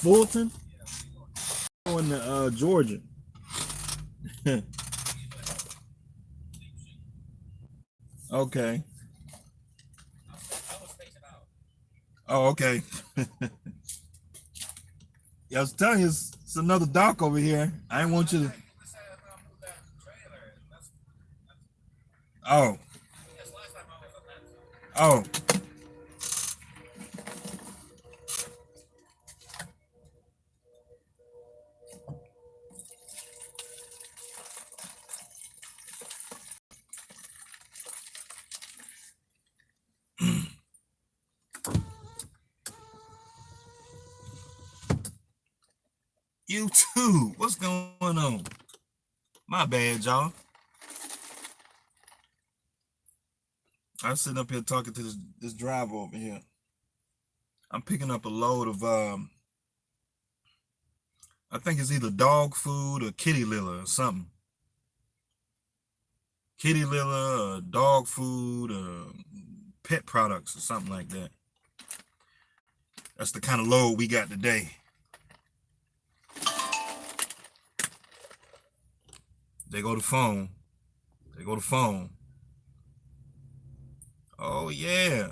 Fulton? Going to Georgia. Okay. Oh, okay. Yeah, I was telling you, it's another dock over here. I didn't want you to. Oh, oh. You too. What's going on? My bad, y'all. I'm sitting up here talking to this driver over here. I'm picking up a load of I think it's either dog food or kitty litter or something. Kitty litter or dog food or pet products or something like that. That's the kind of load we got today. They go the phone. They go the phone. Oh yeah.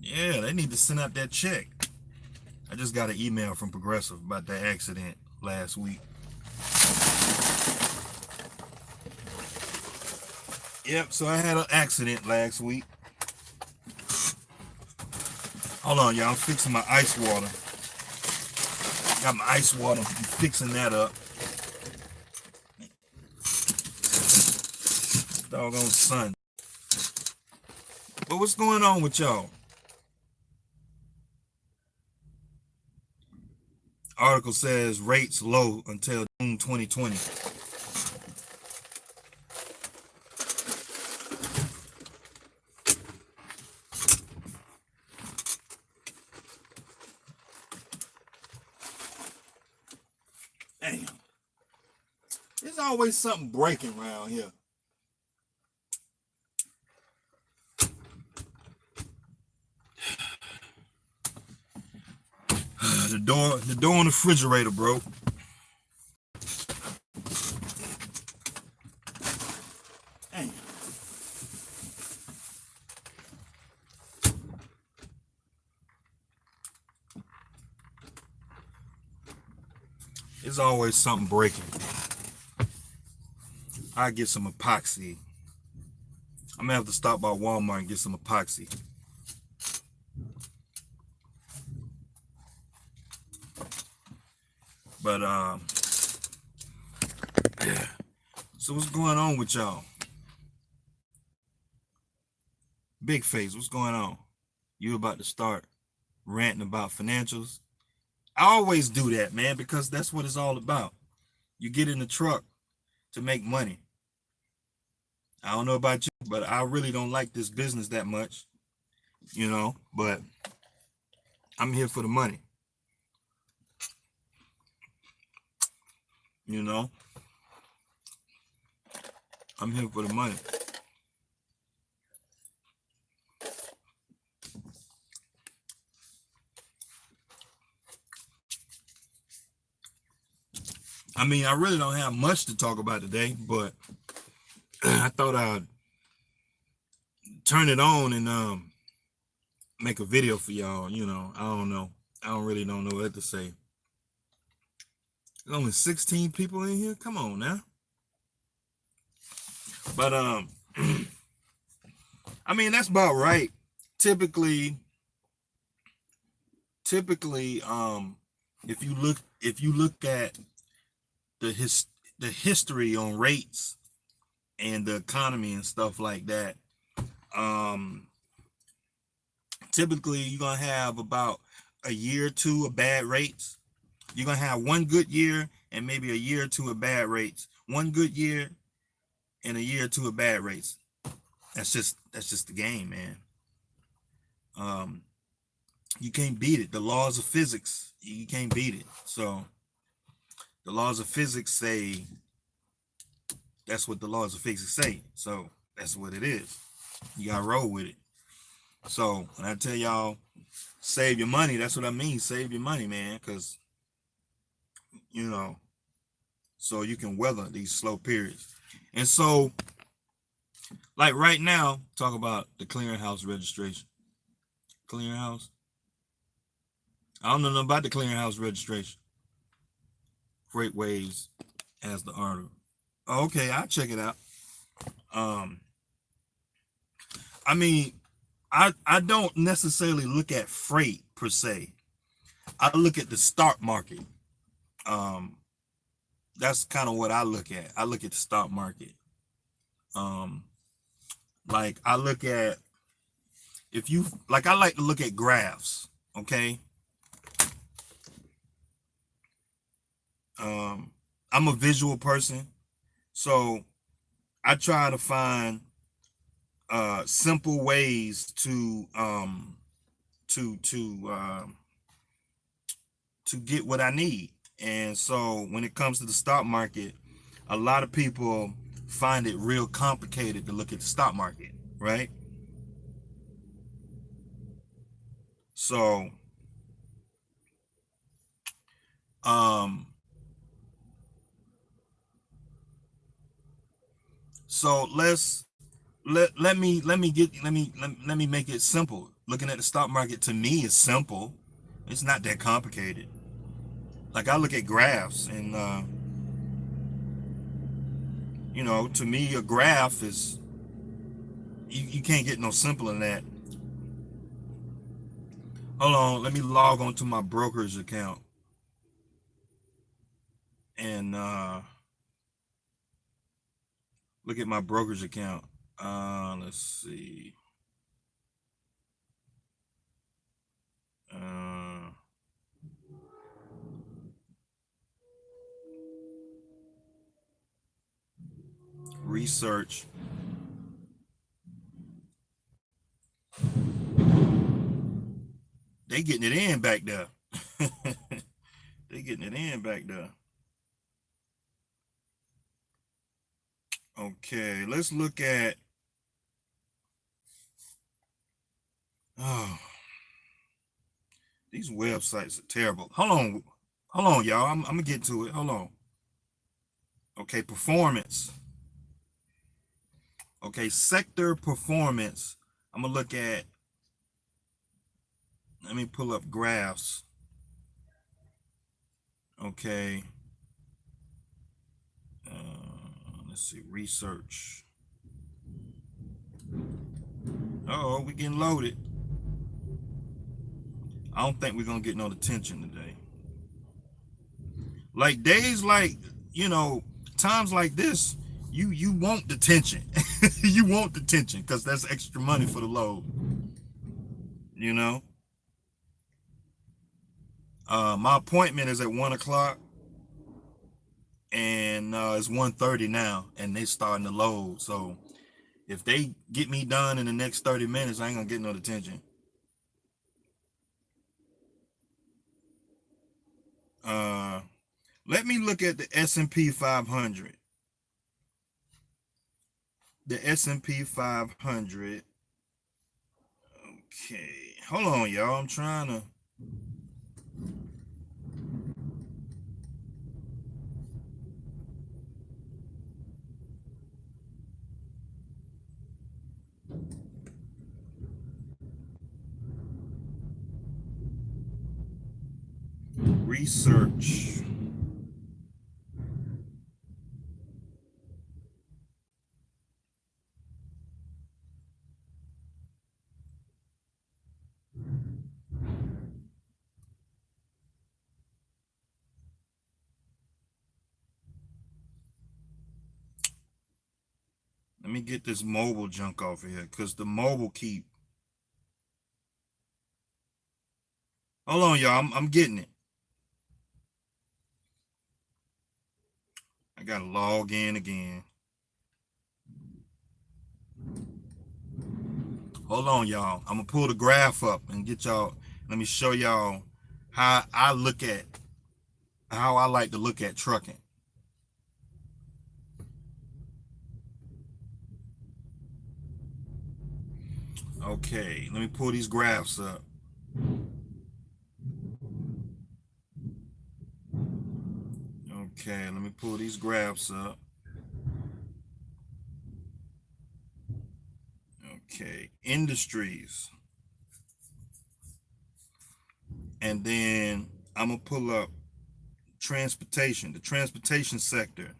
Yeah, they need to send out that check. I just got an email from Progressive about that accident last week. Yep, so I had an accident last week. Hold on, y'all. I'm fixing my ice water. Got my ice water. I'm fixing that up. Doggone sun. But what's going on with y'all? Article says rates low until June 2020. Damn. There's always something breaking around here. The door on the refrigerator broke. Damn. There's always something breaking. I get some epoxy. I'm gonna have to stop by Walmart and get some epoxy. But yeah. So what's going on with y'all? Big Face, what's going on? You about to start ranting about financials? I always do that, man, because that's what it's all about. You get in the truck to make money. I don't know about you, but I really don't like this business that much, but I'm here for the money. I'm here for the money. I mean, I really don't have much to talk about today, but I thought I'd turn it on and make a video for y'all. I don't know. I really don't know what to say. There's only 16 people in here. Come on now. But I mean, that's about right. Typically, if you look at the history on rates and the economy and stuff like that, typically you're gonna have about a year or two of bad rates. You're gonna have one good year and maybe a year or two of bad rates. One good year and a year or two of bad rates. That's just the game, man. You can't beat it. The laws of physics, you can't beat it. So the laws of physics say that's what the laws of physics say. So that's what it is. You gotta roll with it. So when I tell y'all save your money, that's what I mean. Save your money, man, because you know, so you can weather these slow periods. And so, like right now, talk about the clearinghouse registration. Clearinghouse. I don't know nothing about the clearinghouse registration. Freight Waves as the article. Okay, I'll check it out. Um, I mean, I don't necessarily look at freight per se. I look at the stock market. Um, that's kind of what I look at. I look at the stock market. Um, like I look at if you like I like to look at graphs, okay? I'm a visual person, so I try to find simple ways to to uh, to get what I need. And so when it comes to the stock market, a lot of people find it real complicated to look at the stock market, right? So um so let me make it simple. Looking at the stock market to me is simple. It's not that complicated. Like I look at graphs and to me a graph is you can't get no simpler than that. Hold on, let me log on to my broker's account and look at my broker's account. Let's see. Uh, research. They getting it in back there. They getting it in back there. Okay, let's look at. Oh, these websites are terrible. Hold on, y'all. I'm gonna get to it. Hold on. Okay, performance. Okay, sector performance. I'm gonna look at. Let me pull up graphs. Okay. Let's see. Research. Oh, we getting loaded. I don't think we're gonna get no attention today. Like days like, times like this, you want the tension. You want the tension because that's extra money for the load. You know? My appointment is at 1 o'clock and it's 1:30 now and they starting to load. So if they get me done in the next 30 minutes, I ain't gonna get no attention. Let me look at the S&P 500. The S&P 500. Okay, hold on, y'all. I'm trying to. Research. Let me get this mobile junk off of here because the mobile keep. Hold on, y'all. I'm getting it. I gotta log in again. Hold on, y'all. I'm gonna pull the graph up and get y'all. Let me show y'all how I like to look at trucking. Okay, let me pull these graphs up. Okay, let me pull these graphs up. Okay, industries. And then I'm gonna pull up transportation, the transportation sector.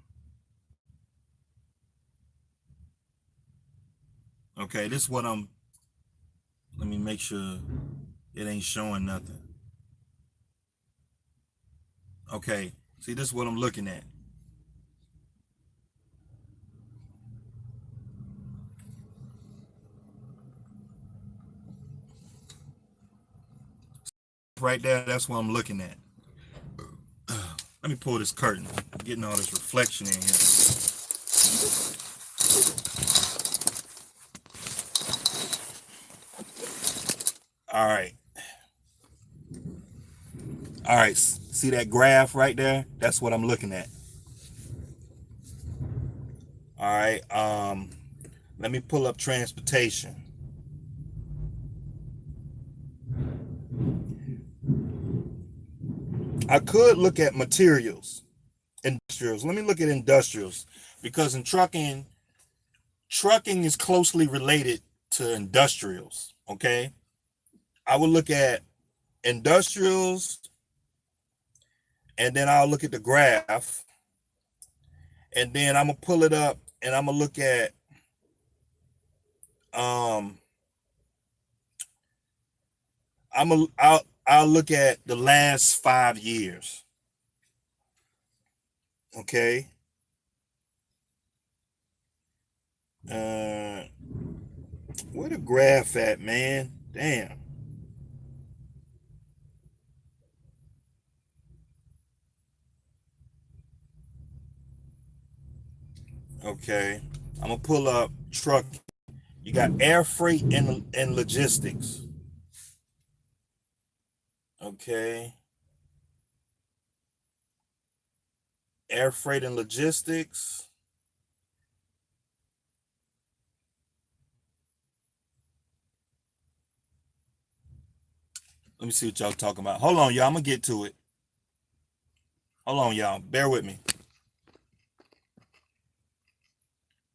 Okay, this is what let me make sure it ain't showing nothing. Okay, see, this is what I'm looking at. Right there, that's what I'm looking at. Let me pull this curtain. I'm getting all this reflection in here. All right. All right, see that graph right there? That's what I'm looking at. All right, let me pull up transportation. I could look at materials, industrials. Let me look at industrials, because in trucking is closely related to industrials, okay? I will look at industrials, and then I'll look at the graph, and then I'm gonna pull it up, and I'm gonna look at um I'll look at the last 5 years. Okay. Uh where the graph at, man? Damn. Okay. I'm gonna pull up truck. You got air freight and logistics. Okay. Air freight and logistics. Let me see what y'all talking about. Hold on, y'all. I'm gonna get to it. Hold on, y'all. Bear with me.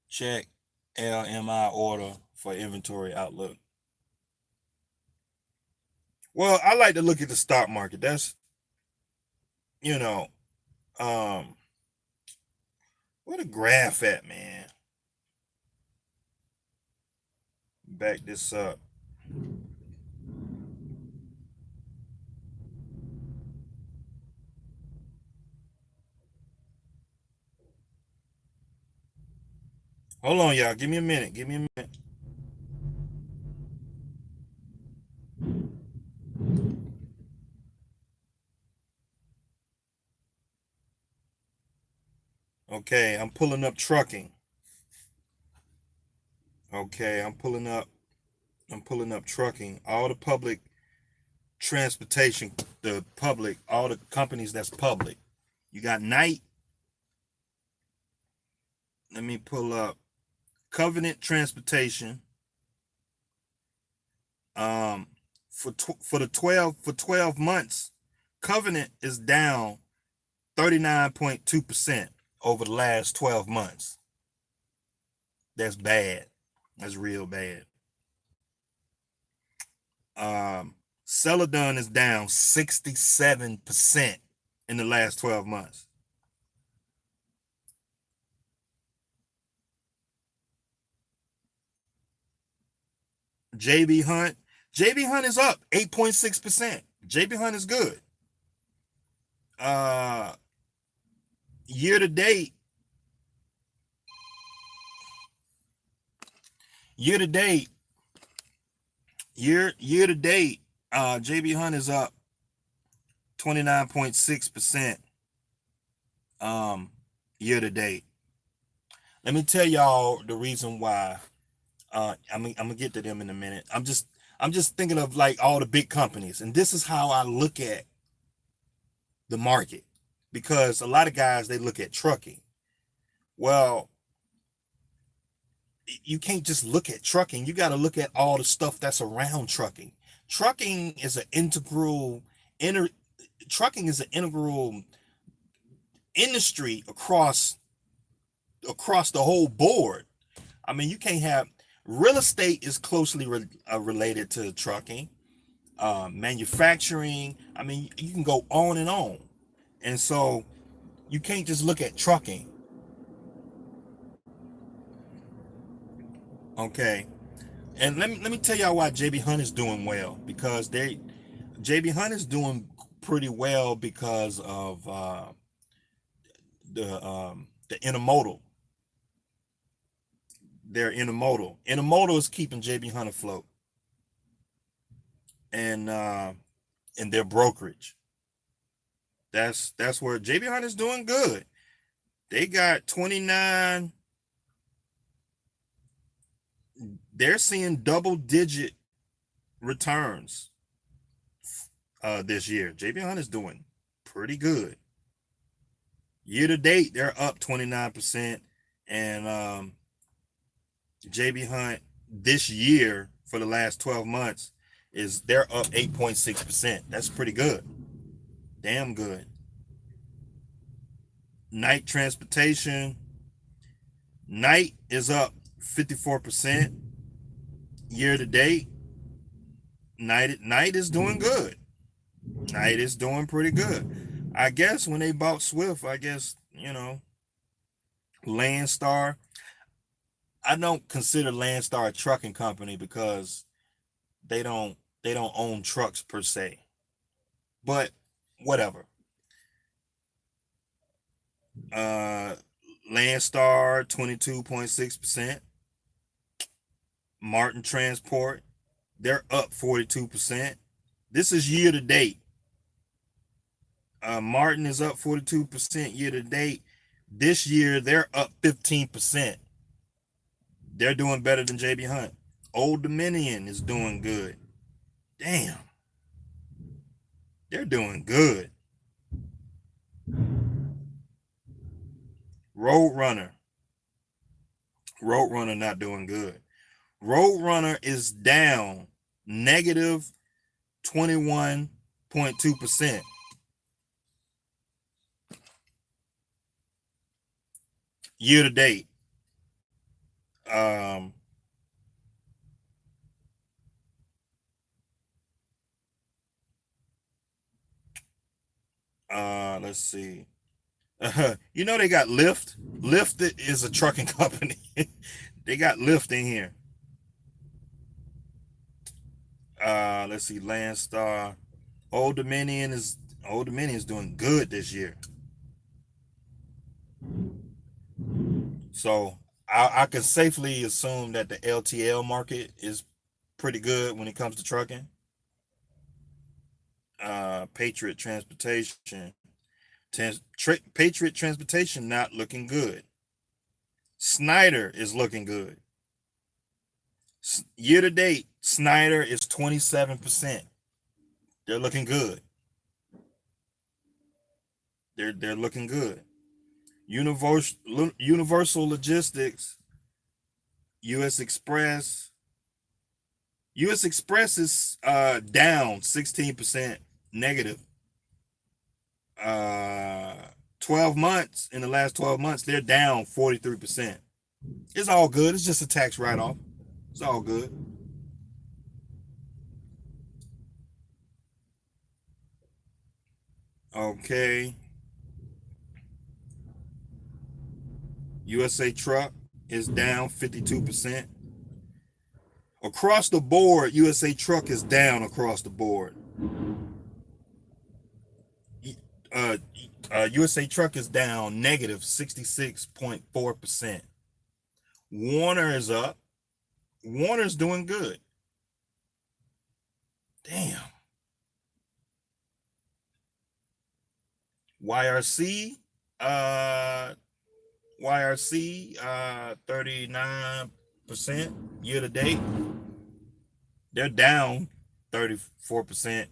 Check LMI order for inventory outlook. Well, I like to look at the stock market. That's, you know, um, where the graph at, man? Back this up. Hold on, y'all. Give me a minute. Give me a minute. Okay, I'm pulling up trucking. Okay, I'm pulling up trucking. All the public transportation, the public, all the companies that's public. You got Knight. Let me pull up Covenant Transportation. For the 12 months, Covenant is down 39.2% over the last 12 months. That's bad. That's real bad. Celadon is down 67% in the last 12 months. JB Hunt. JB Hunt is up 8.6%. JB Hunt is good. Uh year to date, year to date, year to date, JB Hunt is up 29.6% year to date. Let me tell y'all the reason why. I'm gonna get to them in a minute. I'm just thinking of like all the big companies, and this is how I look at the market, because a lot of guys, they look at trucking. Well, you can't just look at trucking. You got to look at all the stuff that's around trucking. Trucking is an integral inter trucking is an integral industry across the whole board. I mean, you can't have real estate is closely related to trucking, manufacturing. I mean, you can go on and on. And so you can't just look at trucking. Okay. And let me tell y'all why JB Hunt is doing well, because JB Hunt is doing pretty well because of the intermodal. They're intermodal. Intermodal is keeping JB Hunt afloat, and their brokerage. That's where JB Hunt is doing good. They got 29. They're seeing double-digit returns this year. JB Hunt is doing pretty good. Year to date, they're up 29%, and JB Hunt this year for the last 12 months they're up 8.6%. That's pretty good. Damn good. Knight Transportation. Knight is up 54% year to date. Knight is doing good. Knight is doing pretty good. I guess when they bought Swift, I guess, Landstar. I don't consider Landstar a trucking company because they don't own trucks per se. But whatever. Landstar 22.6%. Martin Transport, they're up 42%. This is year to date. Martin is up 42% year to date. This year they're up 15%. They're doing better than JB Hunt. Old Dominion is doing good. Damn. They're doing good. Roadrunner not doing good. Roadrunner is down negative 21.2%. Year to date. Let's see. They got Lyft. Lyft is a trucking company. They got Lyft in here. Let's see. Landstar. Old Dominion is doing good this year. So I can safely assume that the LTL market is pretty good when it comes to trucking. Patriot Transportation. Patriot Transportation not looking good. Snyder is looking good. Year to date, Snyder is 27%. They're looking good. They're looking good. Universal Logistics, US Express. US Express is down 16% negative. 12 months, in the last 12 months, they're down 43%. It's all good. It's just a tax write-off. It's all good. Okay. USA Truck is down 52%. Across the board, USA Truck is down across the board. USA Truck is down negative 66.4%. Warner is up. Warner's doing good. Damn. YRC 39% year to date. They're down 34%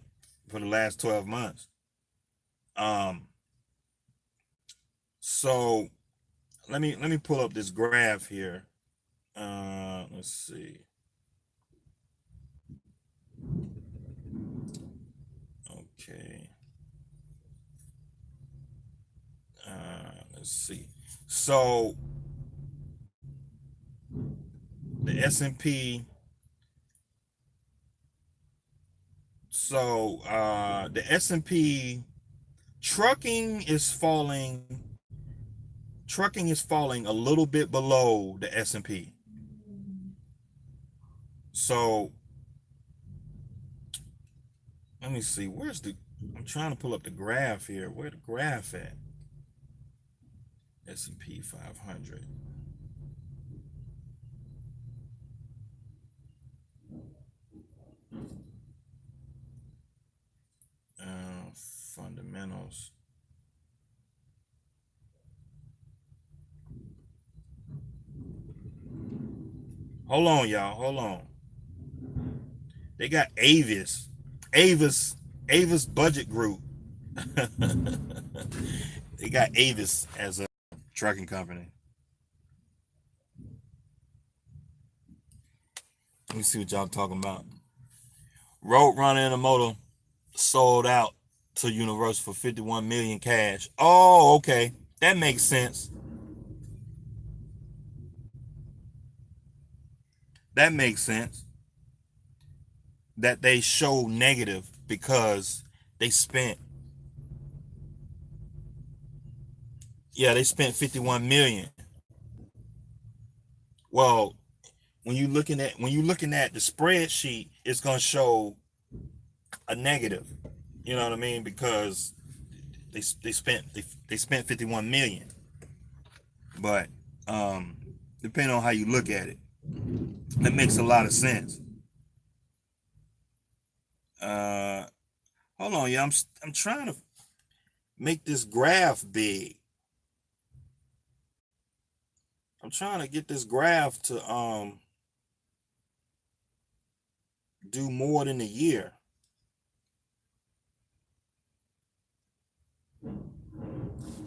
for the last 12 months. So let me pull up this graph here. Let's see. Okay. Let's see. So the S&P. So the S&P trucking is falling. Trucking is falling a little bit below the S&P. So let me see. Where's the? I'm trying to pull up the graph here. Where the graph at? S&P 500. Fundamentals. Hold on, y'all. Hold on. They got Avis Budget Group. They got Avis as a trucking company. Let me see what y'all talking about. Roadrunner Intermodal sold out to Universal for 51 million cash. Oh, okay. That makes sense. That makes sense. That they show negative because they spent they spent 51 million. Well, when you're looking at the spreadsheet, it's gonna show a negative. You know what I mean? Because they spent 51 million. But depending on how you look at it, that makes a lot of sense. Hold on, yeah, I'm trying to make this graph big. I'm trying to get this graph to do more than a year.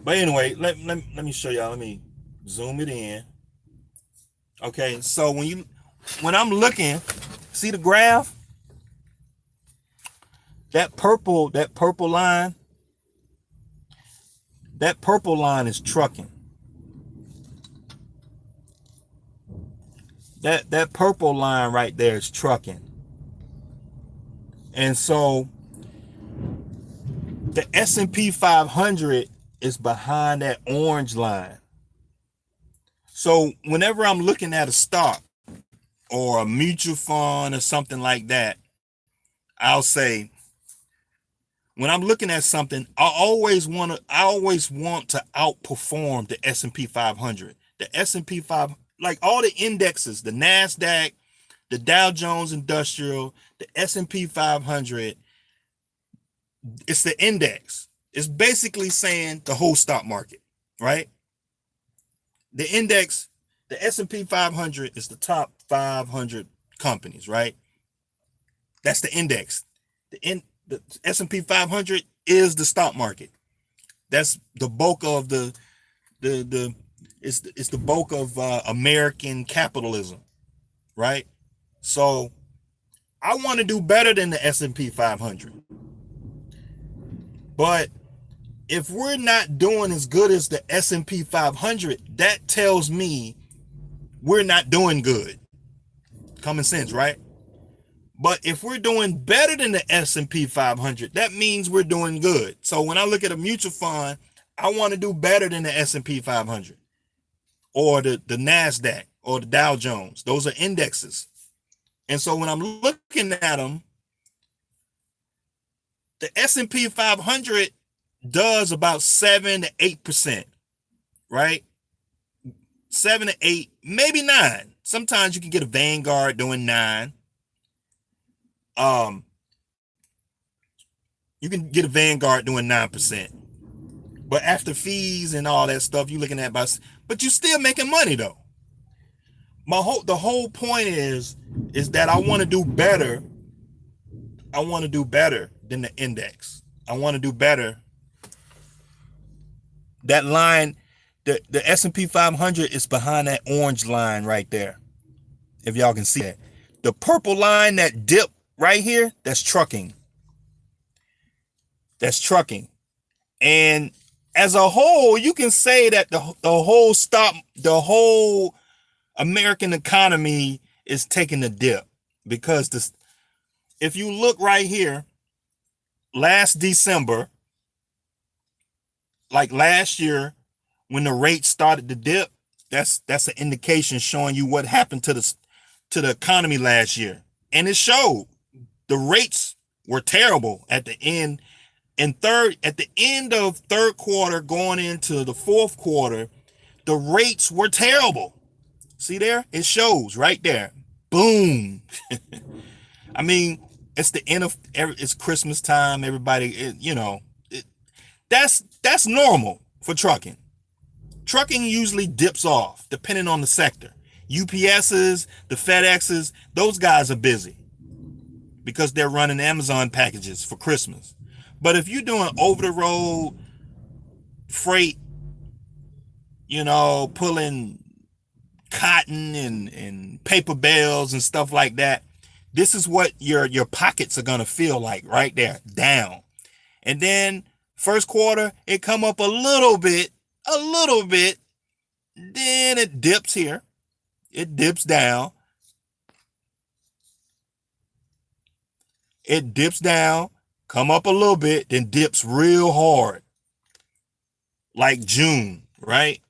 But anyway, let me show y'all. Let me zoom it in. Okay, so when I'm looking, see the graph? That purple line, is trucking. That purple line right there is trucking. And so the S&P 500 is behind that orange line. So whenever I'm looking at a stock or a mutual fund or something like that, I'll say, when I'm looking at something, I always want to outperform the S&P 500. The S&P 500, like all the indexes, the NASDAQ, the Dow Jones Industrial, the S&P 500, it's the index. It's basically saying the whole stock market, right? The index, the S&P 500 is the top 500 companies, right? That's the index. The S&P 500 is the stock market. That's the bulk of it's the bulk of American capitalism, right? So I want to do better than the S&P 500. But if we're not doing as good as the S&P 500, that tells me we're not doing good. Common sense, right? But if we're doing better than the S&P 500, that means we're doing good. So when I look at a mutual fund, I want to do better than the S&P 500 or the NASDAQ or the Dow Jones. Those are indexes. And so when I'm looking at them, the S&P 500 does about 7 to 8%, right? 7 to 8, maybe 9. Sometimes you can get a Vanguard doing 9. You can get a Vanguard doing 9%. But after fees and all that stuff, you're looking at about, but you're still making money though. The whole point is that I want to do better. I want to do better than the index. I want to do better. That line, the S&P 500 is behind that orange line right there. If y'all can see that. The purple line, that dip right here, that's trucking. That's trucking. And as a whole, you can say that the whole American economy is taking a dip, because this, if you look right here, last December, like last year, when the rate started to dip, that's an indication showing you what happened to the economy last year. And it showed the rates were terrible at the end. At the end of third quarter going into the fourth quarter, the rates were terrible. See there? It shows right there. Boom. I mean, it's the end of it's Christmas time. Everybody, that's normal for trucking. Trucking usually dips off depending on the sector. UPSs, the FedExes, those guys are busy because they're running Amazon packages for Christmas. But if you're doing over the road freight, pulling cotton and paper bales and stuff like that, this is what your pockets are gonna feel like right there, down. And then first quarter, it come up a little bit, then it dips here, it dips down, come up a little bit, then dips real hard, like June, right?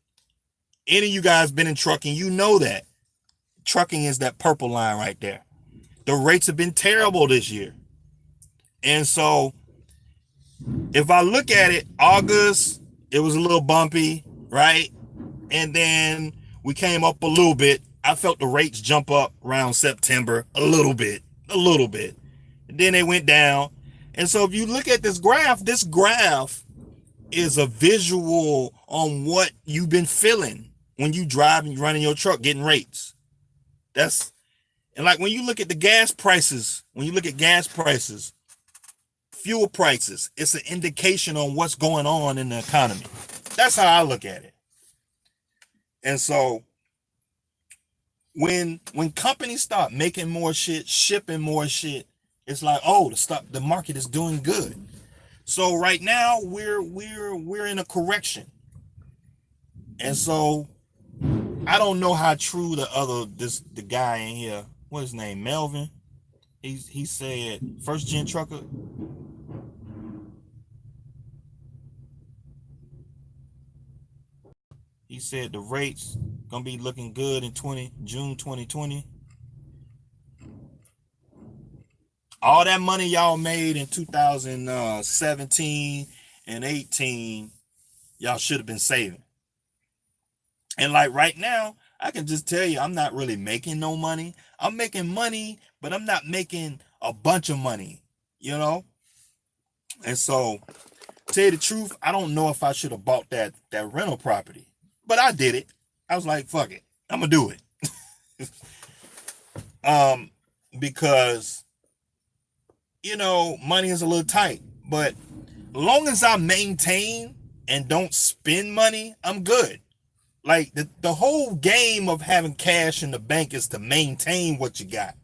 Any of you guys been in trucking, you know that. Trucking is that purple line right there. The rates have been terrible this year. And so if I look at it, August, it was a little bumpy, right? And then we came up a little bit. I felt the rates jump up around September a little bit. And then they went down. And so if you look at this graph is a visual on what you've been feeling when you drive and running your truck, getting rates. And like when you look at the gas prices, fuel prices, it's an indication on what's going on in the economy. That's how I look at it. And so when companies start making more shit, shipping more shit, it's like, oh, the market is doing good. So right now we're in a correction. And so I don't know how true the guy in here, what's his name, Melvin? He said first gen trucker. He said the rates gonna be looking good in June 2020. All that money y'all made in 2017 and 18, y'all should have been saving. And like right now, I can just tell you, I'm not really making no money. I'm making money, but I'm not making a bunch of money, And so, to tell you the truth, I don't know if I should have bought that rental property, but I did it. I was like, fuck it, I'm gonna do it. Because money is a little tight, but as long as I maintain and don't spend money, I'm good. Like the whole game of having cash in the bank is to maintain what you got.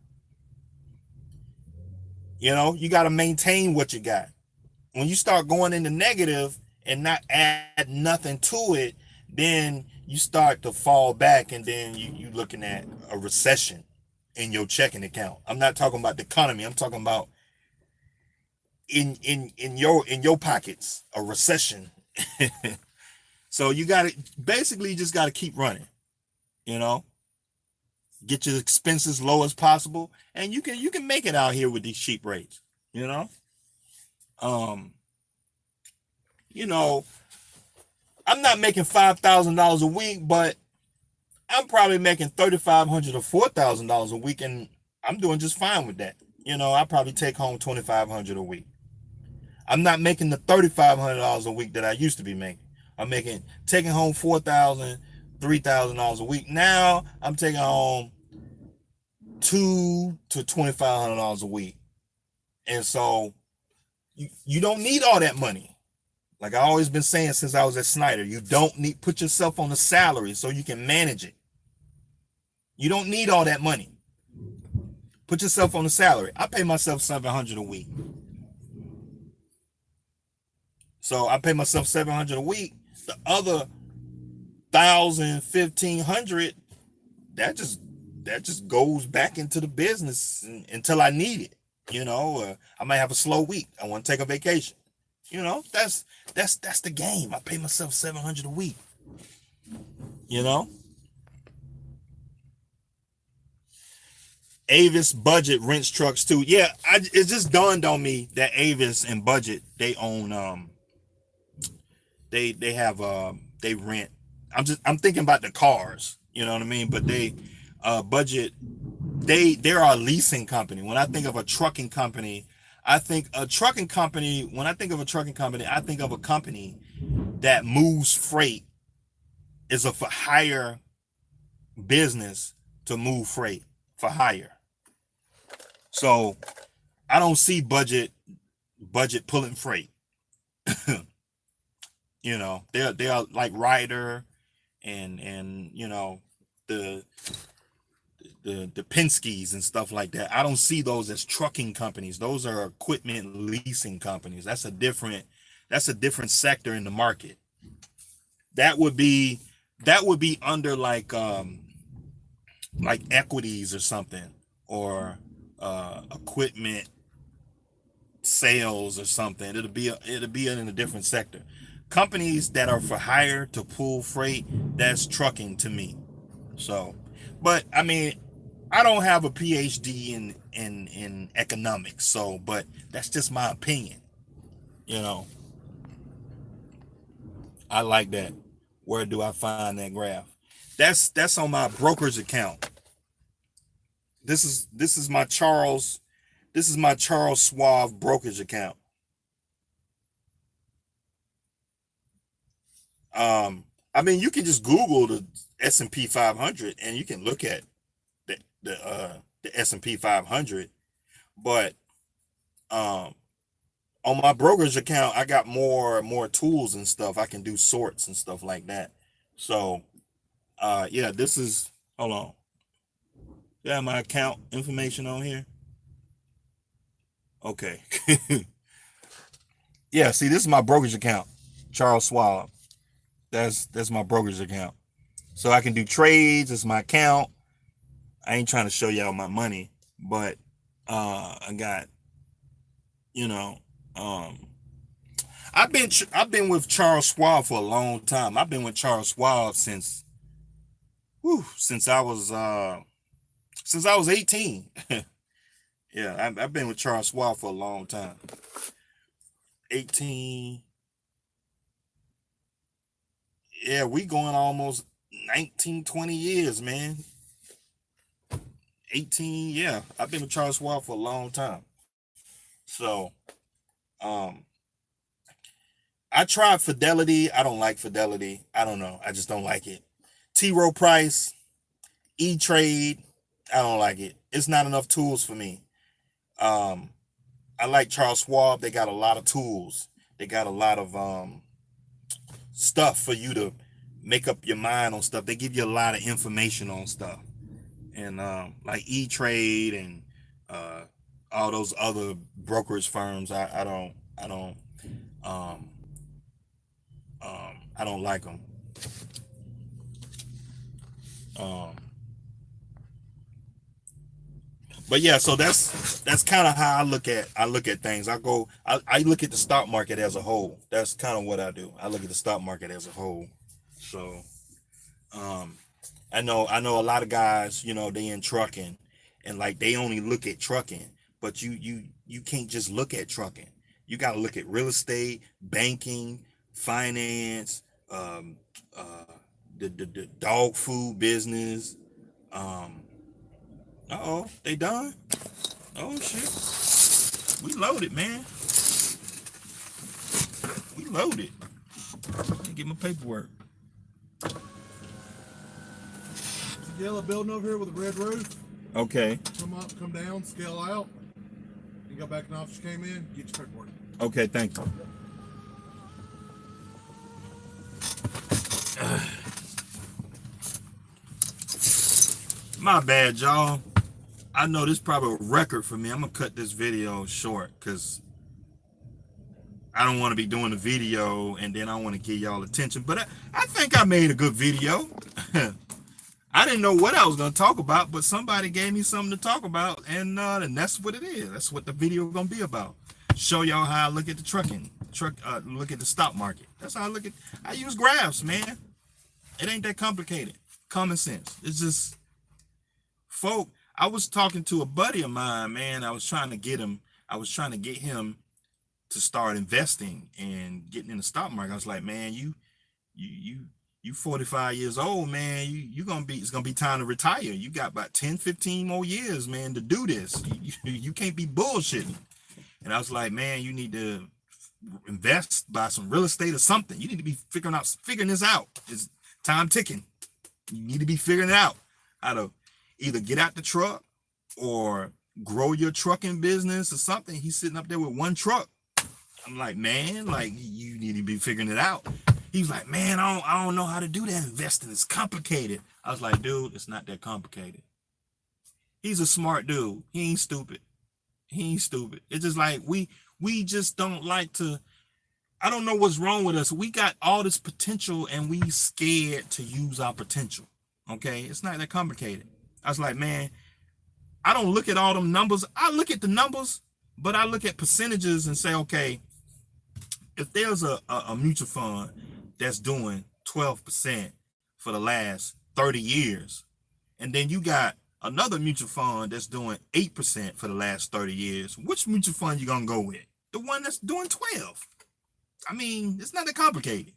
You got to maintain what you got. When you start going into negative and not add nothing to it, then you start to fall back, and then you looking at a recession in your checking account. I'm not talking about the economy. I'm talking about in your pockets, a recession. So you just got to keep running, get your expenses low as possible, and you can make it out here with these cheap rates, I'm not making $5,000 a week, but I'm probably making $3,500 or $4,000 a week, and I'm doing just fine with that. I probably take home $2,500 a week. I'm not making the $3,500 a week that I used to be making. I'm taking home $4,000, $3,000 a week. Now I'm taking home $2,000 to $2,500 a week. And so you don't need all that money. Like I always been saying since I was at Snyder, you don't need, put yourself on a salary so you can manage it. You don't need all that money. Put yourself on the salary. I pay myself $700 a week. So I pay myself $700 a week. The other 1,000, 1,500, that just goes back into the business until I need it. I might have a slow week. I want to take a vacation. That's the game. I pay myself $700 a week. Avis Budget rents trucks too. Yeah, it just dawned on me that Avis and Budget, they own they have they rent. I'm thinking about the cars, you know what I mean? But they Budget, they're a leasing company. When I think of a trucking company, I think of a trucking company, I think of a company that moves freight, is a for hire business to move freight for hire. So I don't see Budget pulling freight. They're like Ryder and the Penske's and stuff like that. I don't see those as trucking companies. Those are equipment leasing companies. That's a different sector in the market. That would be under like equities or something, or equipment sales or something. It'll be in a different sector. Companies that are for hire to pull freight, that's trucking to me. So, but I mean, I don't have a PhD in economics, so, but that's just my opinion. I like that. Where do I find that graph? That's on my brokerage account. This is my Charles Schwab brokerage account. I mean, you can just Google the S&P 500 and you can look at the S&P 500, but on my brokerage account, I got more tools and stuff. I can do sorts and stuff like that. So, yeah, this is, hold on. Yeah, my account information on here. Okay. Yeah, see, this is my brokerage account, Charles Schwab. That's my brokerage account. So I can do trades. It's my account. I ain't trying to show y'all my money, but I got, I've been with Charles Schwab for a long time. I've been with Charles Schwab since I was 18. Yeah, I've been with Charles Schwab for a long time. 18. Yeah, we going almost 19, 20 years, man. 18, yeah. I've been with Charles Schwab for a long time. So, I tried Fidelity. I don't like Fidelity. I don't know. I just don't like it. T. Rowe Price, E-Trade, I don't like it. It's not enough tools for me. I like Charles Schwab. They got a lot of tools. They got a lot of stuff for you to make up your mind on stuff. They give you a lot of information on stuff. And like E-Trade and all those other brokerage firms, I don't like them. But yeah, so that's kind of how I look at things. I look at the stock market as a whole. That's kind of what I do. I look at the stock market as a whole. So I know a lot of guys, they in trucking and like they only look at trucking, but you can't just look at trucking. You got to look at real estate, banking, finance, the dog food business. Uh-oh, they done? Oh shit. We loaded, man. We loaded. Let me get my paperwork. Yellow building over here with a red roof. Okay. Come up, come down, scale out. You go back in the office you came in, get your paperwork. Okay, thank you. My bad, y'all. I know this is probably a record for me. I'm gonna cut this video short because I don't want to be doing the video and then I want to give y'all attention. But I think I made a good video. I didn't know what I was going to talk about, but somebody gave me something to talk about, and that's what it is. That's what the video is going to be about. Show y'all how I look at the look at the stock market. That's how I look at. I use graphs, man. It ain't that complicated. Common sense. It's just, folk. I was talking to a buddy of mine, man. I was trying to get him to start investing and getting in the stock market. I was like, man, you 45 years old, man. It's gonna be time to retire. You got about 10, 15 more years, man, to do this. You can't be bullshitting. And I was like, man, you need to invest, buy some real estate or something. You need to be figuring this out. It's time ticking. You need to be figuring it out how to either get out the truck or grow your trucking business or something. He's sitting up there with one truck. I'm like, man, like, you need to be figuring it out. He's like, man, I don't know how to do that. Investing is complicated. I was like, dude, it's not that complicated. He's a smart dude. He ain't stupid. It's just like we just don't like to. I don't know what's wrong with us. We got all this potential and we scared to use our potential. Okay, it's not that complicated. I was like, man, I don't look at all them numbers. I look at the numbers, but I look at percentages and say, okay, if there's a mutual fund that's doing 12% for the last 30 years, and then you got another mutual fund that's doing 8% for the last 30 years, which mutual fund you gonna go with? The one that's doing 12. I mean, it's not that complicated.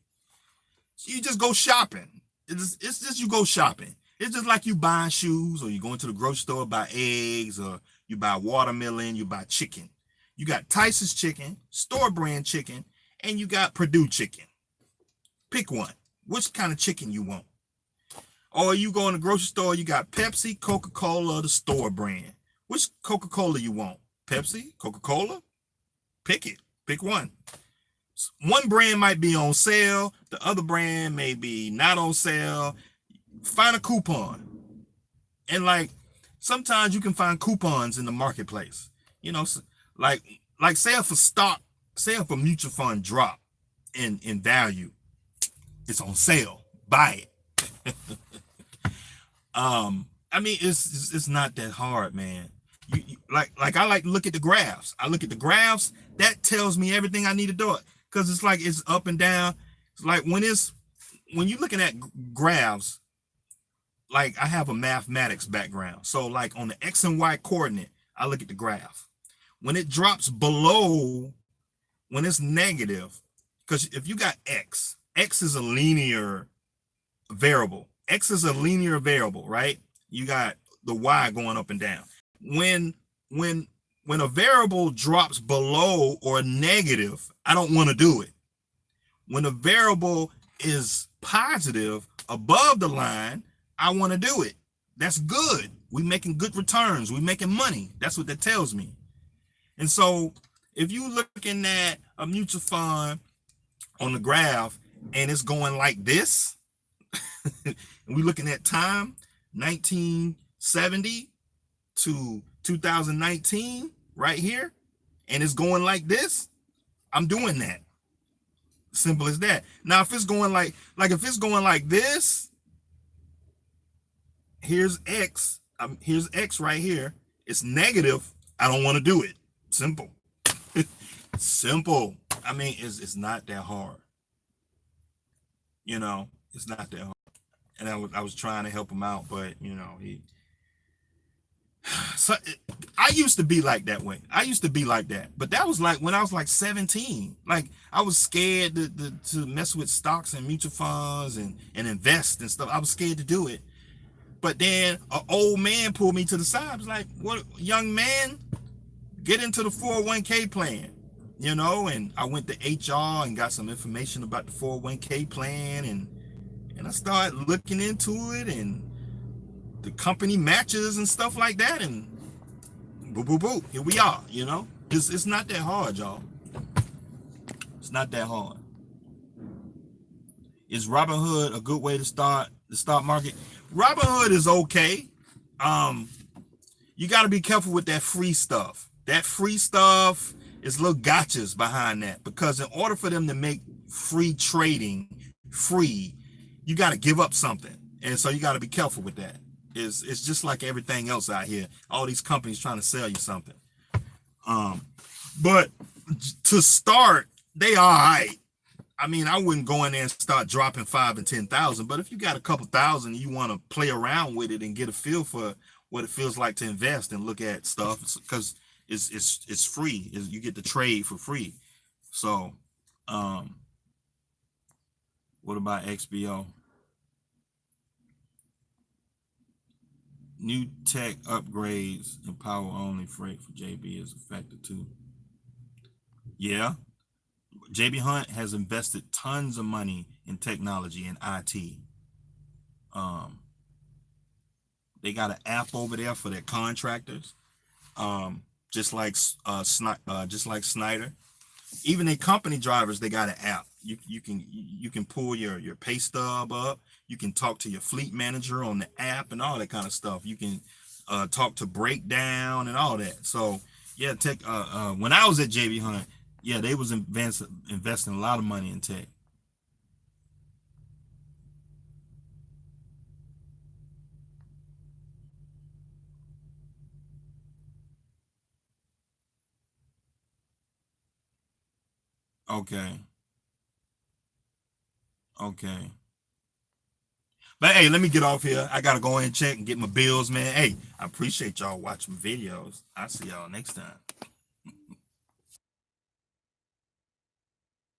You just go shopping. It's just you go shopping. It's just like you buying shoes, or you going to the grocery store, buy eggs, or you buy watermelon, you buy chicken. You got Tyson's chicken, store brand chicken, and you got Purdue chicken. Pick one. Which kind of chicken you want? Or you go in the grocery store, you got Pepsi, Coca-Cola, or the store brand. Which Coca-Cola you want? Pepsi, Coca-Cola? Pick it. Pick one. One brand might be on sale. The other brand may be not on sale. Find a coupon. And like, sometimes you can find coupons in the marketplace. You know, like say if a mutual fund drop in value, it's on sale. Buy it. I mean, it's not that hard, man. Like I like to look at the graphs. I look at the graphs. That tells me everything I need to do it, because it's like it's up and down. It's like when you're looking at graphs. Like, I have a mathematics background, so like on the X and Y coordinate, I look at the graph. When it drops below, when it's negative, because if you got X is a linear variable. X is a linear variable, right? You got the Y going up and down. When a variable drops below or negative, I don't want to do it. When a variable is positive above the line, I want to do it. That's good. We're making good returns. We're making money. That's what that tells me. And so if you looking at a mutual fund on the graph and it's going like this, and we're looking at time 1970 to 2019 right here, and it's going like this, I'm doing that. Simple as that. Now, if it's going like if it's going like this, here's X right here. It's negative. I don't want to do it. Simple. Simple. I mean, it's not that hard. You know, it's not that hard. And I was trying to help him out, but you know, I used to be like that way. I used to be like that. But that was like when I was like 17. Like, I was scared to mess with stocks and mutual funds and invest and stuff. I was scared to do it. But then an old man pulled me to the side. I was like, what, young man, get into the 401k plan, you know? And I went to HR and got some information about the 401k plan, and I started looking into it and the company matches and stuff like that, and boo, boo, boo, here we are, you know? It's not that hard, y'all. It's not that hard. Is Robinhood a good way to start the stock market? Robinhood is okay. you got to be careful with that free stuff. That free stuff is little gotchas behind that, because in order for them to make free trading free, you got to give up something. And so you got to be careful with that. It's just like everything else out here. All these companies trying to sell you something. But to start, they all right. I mean, I wouldn't go in there and start dropping 5 and 10,000, but if you got a couple thousand and you want to play around with it and get a feel for what it feels like to invest and look at stuff, because it's free. You get the trade for free. So, what about XBO? New tech upgrades and power only freight for JB is affected too. Yeah. JB Hunt has invested tons of money in technology and IT. They got an app over there for their contractors, just like Snyder. Even their company drivers, they got an app. You can pull your pay stub up. You can talk to your fleet manager on the app and all that kind of stuff. You can talk to breakdown and all that. So yeah, tech. When I was at JB Hunt, yeah, they was investing a lot of money in tech. Okay. Okay. But hey, let me get off here. I gotta go in and check and get my bills, man. Hey, I appreciate y'all watching videos. I'll see y'all next time.